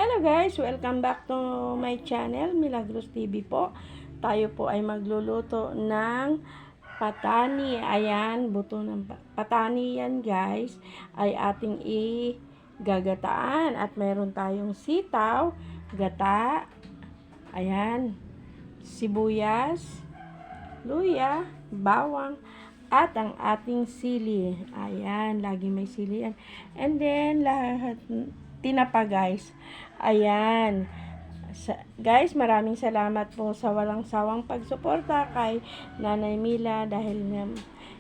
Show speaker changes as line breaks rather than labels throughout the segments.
Hello guys! Welcome back to my channel, Milagros TV po. Tayo po ay magluluto ng patani. Ayan, buto ng patani yan guys. Ay ating igagataan. At meron tayong sitaw, gata, ayan, sibuyas, luya, bawang, at ang ating sili. Ayan, lagi may sili yan. And then, lahat tinapa guys. Ayan. Guys, maraming salamat po sa walang sawang pagsuporta kay Nanay Mila dahil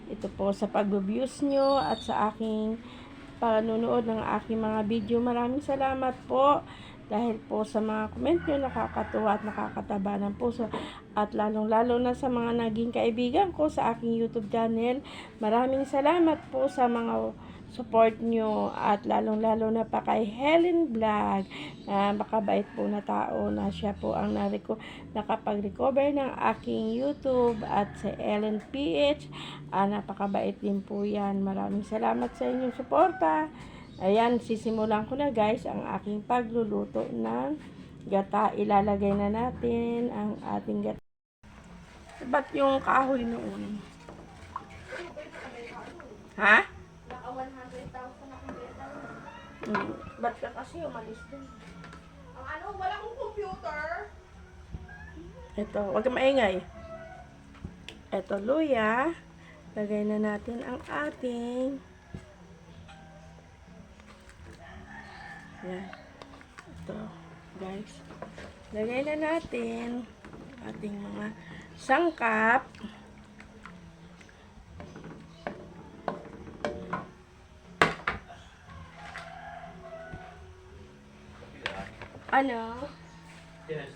ito po sa pag-views nyo at sa aking panunood ng aking mga video. Maraming salamat po dahil po sa mga comment nyo, nakakatuwa at nakakataba ng puso. At lalong-lalo na sa mga naging kaibigan ko sa aking YouTube channel. Maraming salamat po sa mga support nyo at lalong-lalo na pa kay Helen Vlog. Makabait po na tao na siya po ang nakapag-recover ng aking YouTube at sa Ellen PH. Napakabait din po yan. Maraming salamat sa inyong suporta. Ayan, sisimulan ko na guys ang aking pagluluto ng gata. Ilalagay na natin ang ating gata. Ba't yung kahoy noon? Ha?
Naka 100,000 na kumpleto.
Ba't ka kasi umalis din?
Ang ano, wala akong computer.
Ito, huwag ka maingay. Ito, luya. Lagay na natin ang ating yan. Ito, guys. Lagay na natin ating mga sangkap. Ano? Ilan?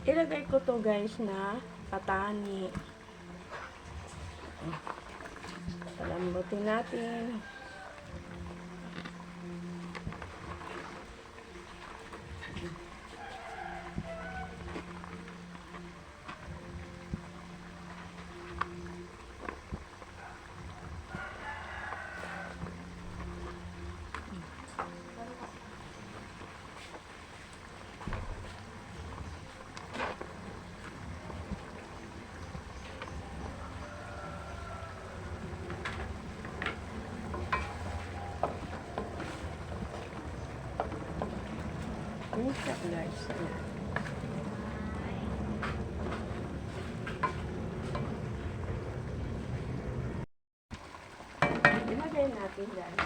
Ilagay ko to guys na patani. Palambutin natin. Ito guys. Ilagay natin guys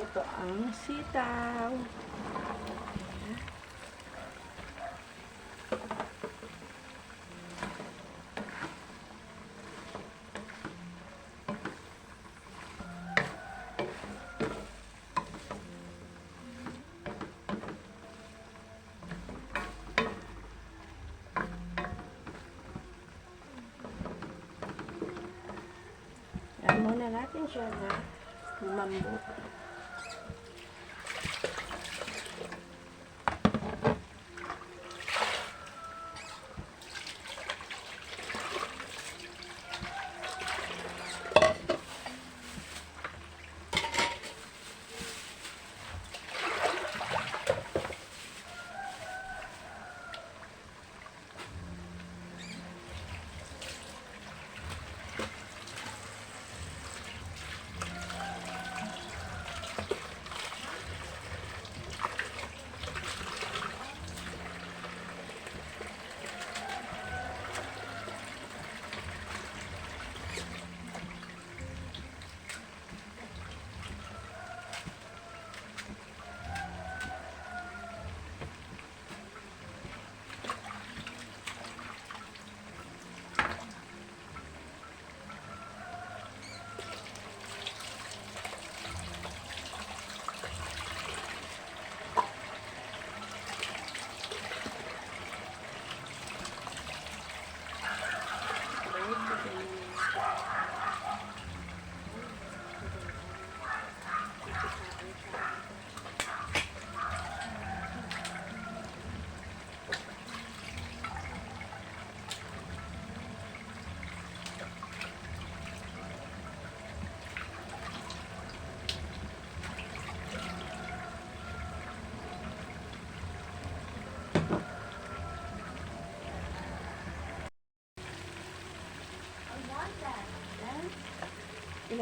ito ang sitaw. Yan muna natin siya na lumambot.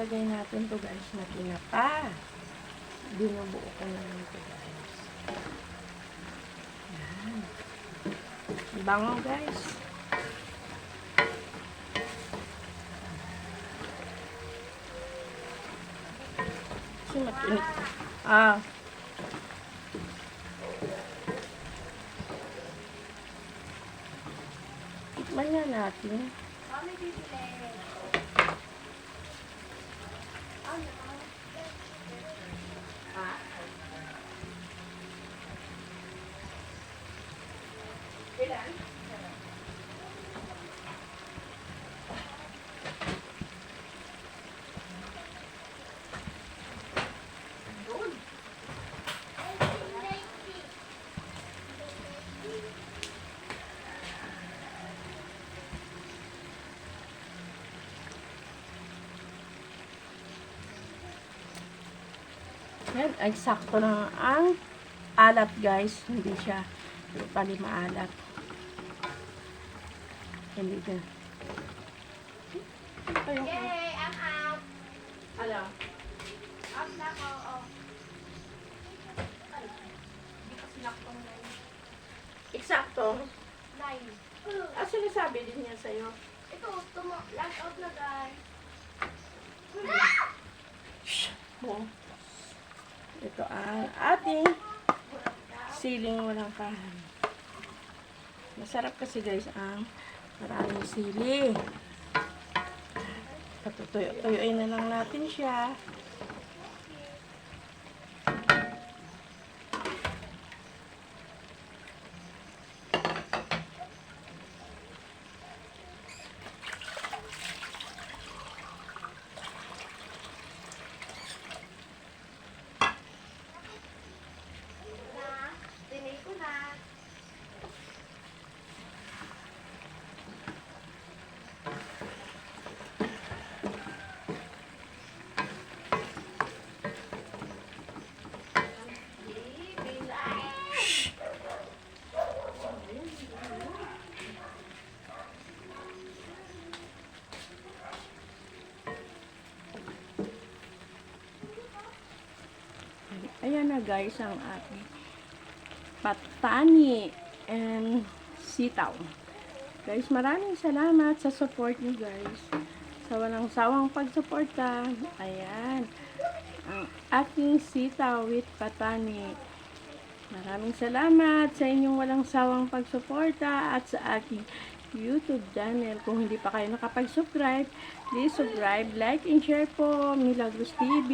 Ilalagay natin to guys na tinapa. Binubuo ko na lang to guys. Yan. Bango guys. Kasi makinit. Tikman nga natin.
Mami, bibili. Ano? Ilan? Doon.
Yan, ay sakto na ang alat guys. Hindi siya totally maalat. Hindi na. Ayun.
Yay! I'm out!
Alam.
Out na ako, oh. Ay, hindi ko sinaktong na yun.
Eksakto.
9.
Ah, sinasabi din niya sa'yo.
Ito, last out na guys.
Oh. Ito ang ating siling walang kahan. Masarap kasi guys ang maraming sili. Patutuyo-tuyuin na lang natin siya.
Dinay ko na.
Ayan na guys ang ating patani and sitaw. Guys, maraming salamat sa support niyo guys. Sa walang sawang pagsuporta. Ayan. Ang aking sitaw with patani. Maraming salamat sa inyong walang sawang pagsuporta at sa aking YouTube channel. Kung hindi pa kayo nakapag-subscribe, please subscribe, like, and share po. Milagros TV.